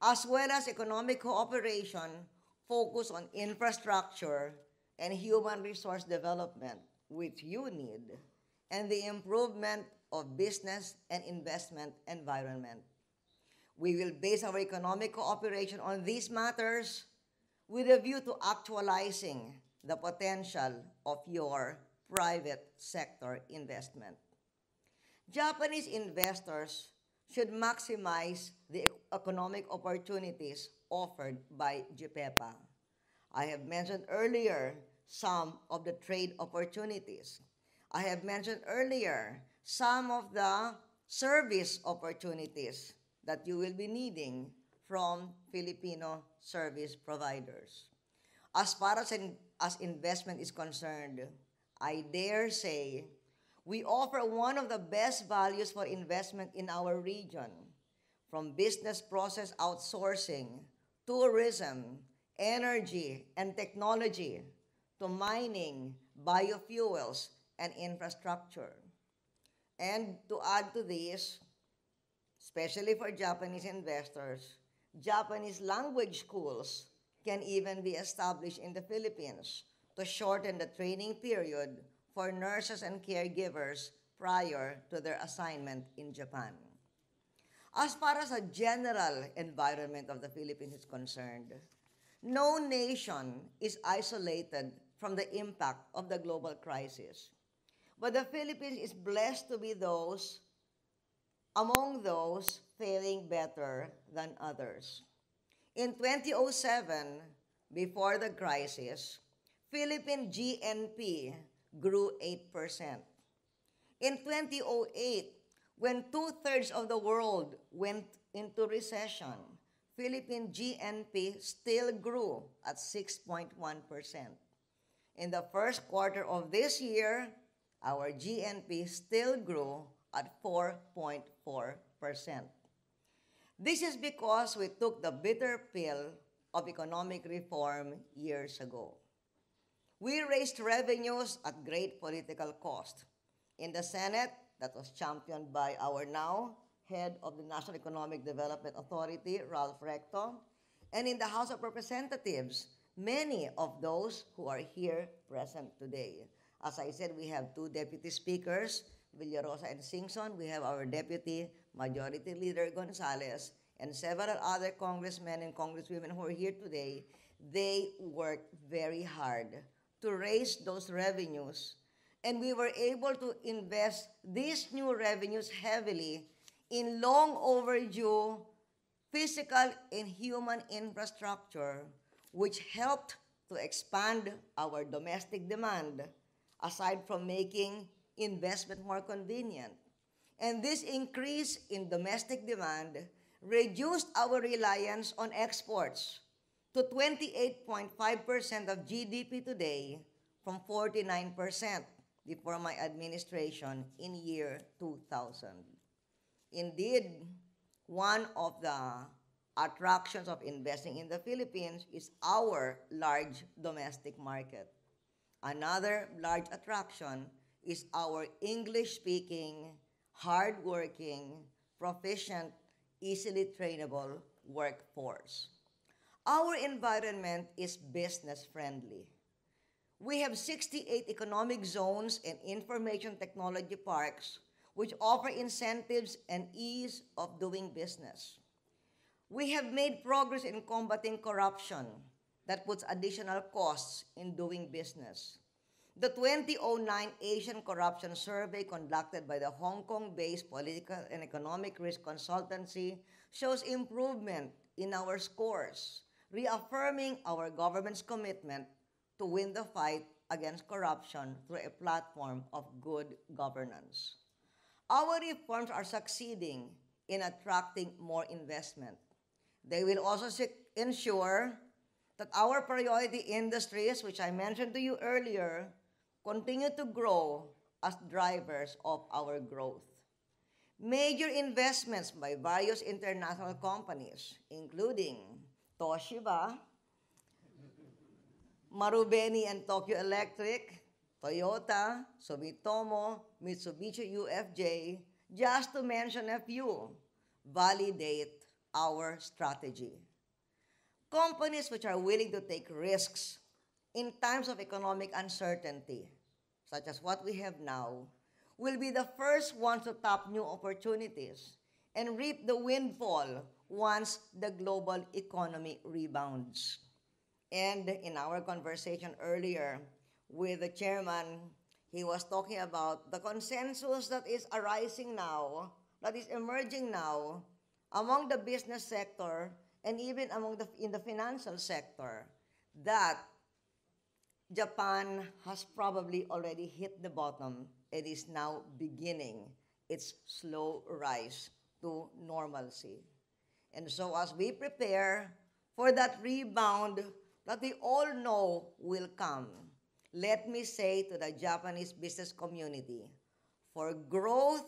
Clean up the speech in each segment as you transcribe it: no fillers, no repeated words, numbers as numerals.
as well as economic cooperation focused on infrastructure and human resource development, which you need, and the improvement of business and investment environment. We will base our economic cooperation on these matters with a view to actualizing the potential of your private sector investment. Japanese investors should maximize the economic opportunities offered by JPEPA. I have mentioned earlier some of the trade opportunities. I have mentioned earlier some of the service opportunities that you will be needing from Filipino service providers. As far as investment is concerned, I dare say we offer one of the best values for investment in our region, from business process outsourcing, tourism, energy and technology, to mining, biofuels, and infrastructure. And to add to this, especially for Japanese investors, Japanese language schools can even be established in the Philippines to shorten the training period for nurses and caregivers prior to their assignment in Japan. As far as the general environment of the Philippines is concerned, no nation is isolated from the impact of the global crisis. But the Philippines is blessed to be among those faring better than others. In 2007, before the crisis, Philippine GNP grew 8%. In 2008, when two-thirds of the world went into recession, Philippine GNP still grew at 6.1%. In the first quarter of this year, our GNP still grew at 4.4%. This is because we took the bitter pill of economic reform years ago. We raised revenues at great political cost. In the Senate, that was championed by our now head of the National Economic Development Authority, Ralph Recto, and in the House of Representatives, many of those who are here present today. As I said, we have two deputy speakers, Villarosa and Singson. We have our Deputy Majority Leader Gonzales and several other congressmen and congresswomen who are here today. They worked very hard to raise those revenues, and we were able to invest these new revenues heavily in long overdue physical and human infrastructure, which helped to expand our domestic demand, aside from making investment more convenient. And this increase in domestic demand reduced our reliance on exports to 28.5% of GDP today from 49% before my administration in year 2000. Indeed, one of the attractions of investing in the Philippines is our large domestic market. Another large attraction is our English-speaking, hardworking, proficient, easily trainable workforce. Our environment is business-friendly. We have 68 economic zones and information technology parks which offer incentives and ease of doing business. We have made progress in combating corruption that puts additional costs in doing business. The 2009 Asian Corruption Survey conducted by the Hong Kong-based political and economic risk consultancy shows improvement in our scores, reaffirming our government's commitment to win the fight against corruption through a platform of good governance. Our reforms are succeeding in attracting more investment. They will also ensure that our priority industries, which I mentioned to you earlier, continue to grow as drivers of our growth. Major investments by various international companies, including Toshiba, Marubeni and Tokyo Electric, Toyota, Sumitomo, Mitsubishi UFJ, just to mention a few, validate our strategy. Companies which are willing to take risks in times of economic uncertainty, such as what we have now, will be the first ones to tap new opportunities and reap the windfall once the global economy rebounds. And in our conversation earlier with the chairman, he was talking about the consensus that is arising now, that is emerging now among the business sector and even in the financial sector, that Japan has probably already hit the bottom and is now beginning its slow rise to normalcy. And so as we prepare for that rebound that we all know will come, let me say to the Japanese business community, for growth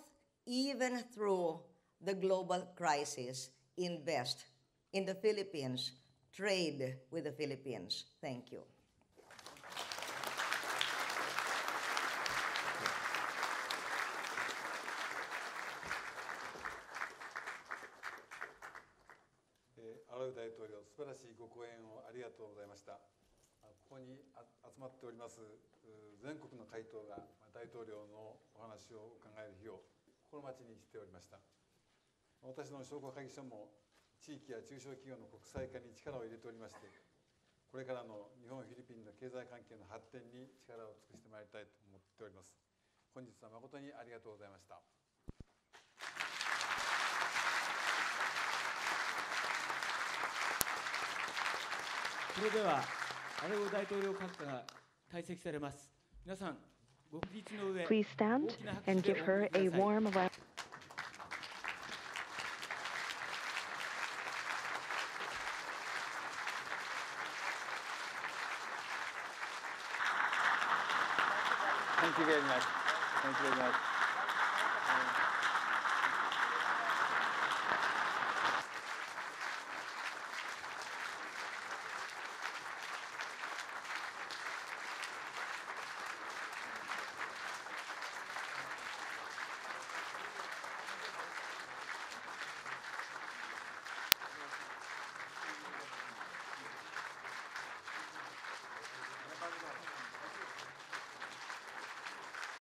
even through the global crisis, invest in the Philippines, trade with the Philippines. Thank you.荒井大統領、素晴らしいご講演をありがとうございました。ここに集まっております全国の会頭が大統領のお話を伺える日を心待ちにしておりました。私の商工会議所も地域や中小企業の国際化に力を入れておりまして、これからの日本フィリピンの経済関係の発展に力を尽くしてまいりたいと思っております。本日は誠にありがとうございました。それでは荒尾大統領閣下が退席されます。皆さん、ご起立の上、 Please stand and give her a warm welcome. Thank you very much. Thank you very much.